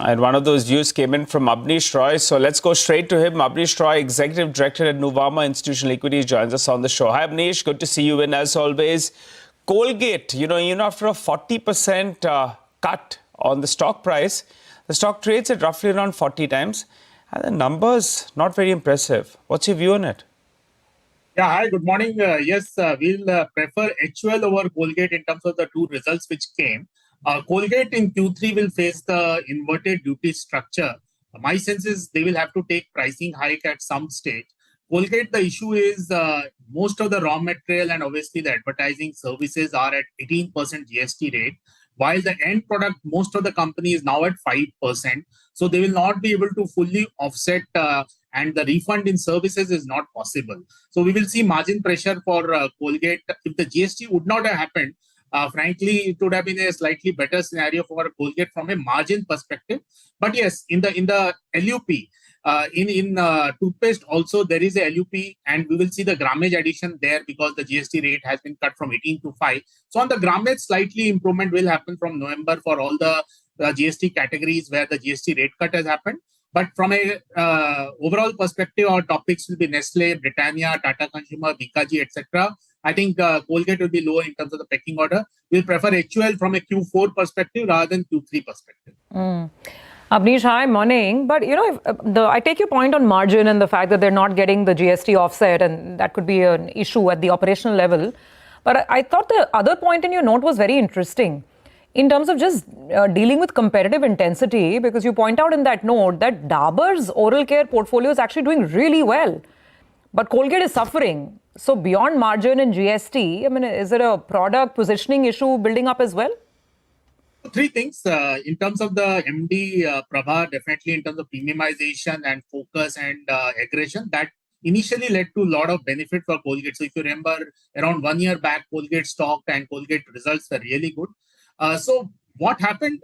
And one of those news came in from Abneesh Roy. So let's go straight to him. Abneesh Roy, Executive Director at Nuvama Institutional Equities, joins us on the show. Hi, Abneesh. Good to see you in as always. Colgate, even after a 40% cut on the stock price, the stock trades at roughly around 40 times. And the numbers, not very impressive. What's your view on it? Yeah, hi, good morning. Yes, we'll prefer HUL over Colgate in terms of the two results which came. Colgate in Q3 will face the inverted duty structure. My sense is they will have to take pricing hike at some stage. Colgate, the issue is most of the raw material and obviously the advertising services are at 18% GST rate, while the end product, most of the company is now at 5%. So they will not be able to fully offset and the refund in services is not possible. So we will see margin pressure for Colgate. If the GST would not have happened, frankly, it would have been a slightly better scenario for Colgate from a margin perspective. But yes, in the LUP, in toothpaste also there is a LUP, and we will see the grammage addition there because the GST rate has been cut from 18 to 5. So on the grammage, slightly improvement will happen from November for all the GST categories where the GST rate cut has happened. But from a overall perspective, our topics will be Nestle, Britannia, Tata Consumer, Bikaji, etc. I think Colgate will be lower in terms of the pecking order. We'll prefer HUL from a Q4 perspective rather than Q3 perspective. Abneesh, hi, morning. But, I take your point on margin and the fact that they're not getting the GST offset, and that could be an issue at the operational level. But I thought the other point in your note was very interesting in terms of just dealing with competitive intensity, because you point out in that note that Dabur's oral care portfolio is actually doing really well, but Colgate is suffering. So beyond margin and GST, I mean, is it a product positioning issue building up as well? Three things in terms of the MD Prabha, definitely in terms of premiumization and focus and aggression, that initially led to a lot of benefit for Colgate. So if you remember, around 1 year back, Colgate stock and Colgate results were really good. So what happened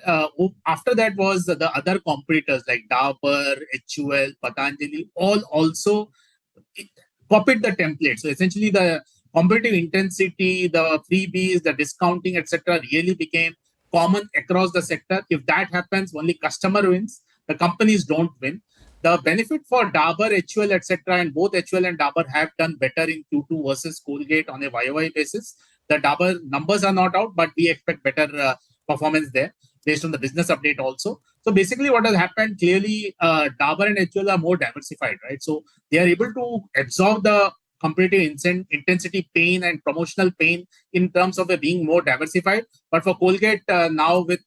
after that was the other competitors like Dabur, HUL, Patanjali, all also copied the template. So essentially the competitive intensity, the freebies, the discounting, etc. really became common across the sector. If that happens, only customer wins, the companies don't win. The benefit for Dabur, HUL, etc., and both HUL and Dabur have done better in Q2 versus Colgate on a YOY basis. The Dabur numbers are not out, but we expect better performance there based on the business update also. So basically what has happened, clearly Dabur and HUL are more diversified, right? So they are able to absorb the competitive intensity pain and promotional pain in terms of being more diversified. But for Colgate, now with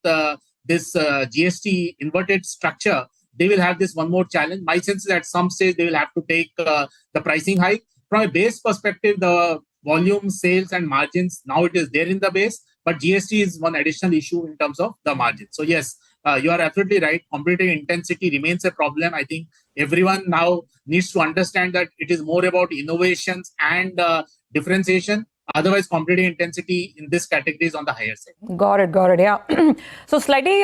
this GST inverted structure, they will have this one more challenge. My sense is at some stage they will have to take the pricing hike. From a base perspective, the volume, sales and margins, now it is there in the base, but GST is one additional issue in terms of the margin. So yes, you are absolutely right. Competitive intensity remains a problem. I think everyone now needs to understand that it is more about innovations and differentiation. Otherwise, competitive intensity in this category is on the higher side. Got it. Yeah. So slightly,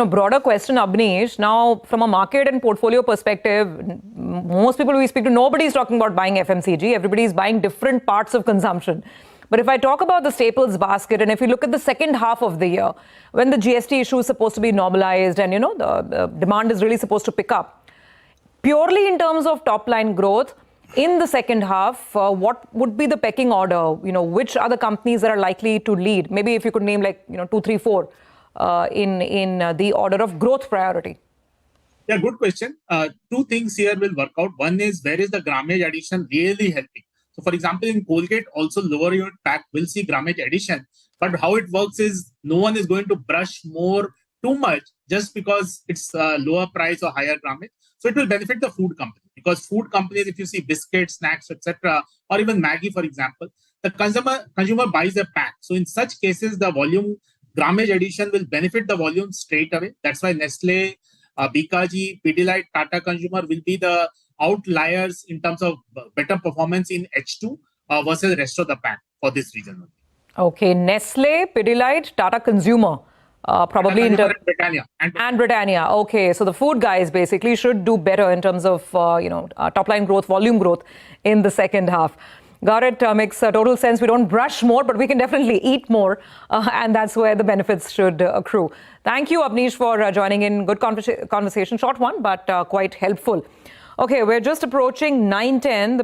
broader question, Abneesh. Now, from a market and portfolio perspective, most people we speak to, nobody's talking about buying FMCG. Everybody's buying different parts of consumption. But if I talk about the staples basket, and if you look at the second half of the year, when the GST issue is supposed to be normalized and, the demand is really supposed to pick up, purely in terms of top line growth, in the second half, what would be the pecking order? Which are the companies that are likely to lead? Maybe if you could name 2, 3, 4 in the order of growth priority. Yeah, good question. Two things here will work out. One is, where is the grammage addition really helping? So for example, in Colgate, also lower unit pack will see grammage addition. But how it works is no one is going to brush more too much just because it's lower price or higher grammage. So it will benefit the food company, because food companies, if you see biscuits, snacks, etc., or even Maggi, for example, the consumer buys a pack. So in such cases, the volume grammage addition will benefit the volume straight away. That's why Nestle, Bikaji, Pidilite, Tata Consumer will be the outliers in terms of better performance in H2 versus the rest of the pack for this reason. Okay, Nestle, Pidilite, Tata Consumer. Probably in Britannia. And Britannia. Okay, so the food guys basically should do better in terms of top line growth, volume growth in the second half. Got it. Makes total sense. We don't brush more, but we can definitely eat more. And that's where the benefits should accrue. Thank you, Abneesh, for joining in. Good conversation. Short one, but quite helpful. Okay, we're just approaching 9:10.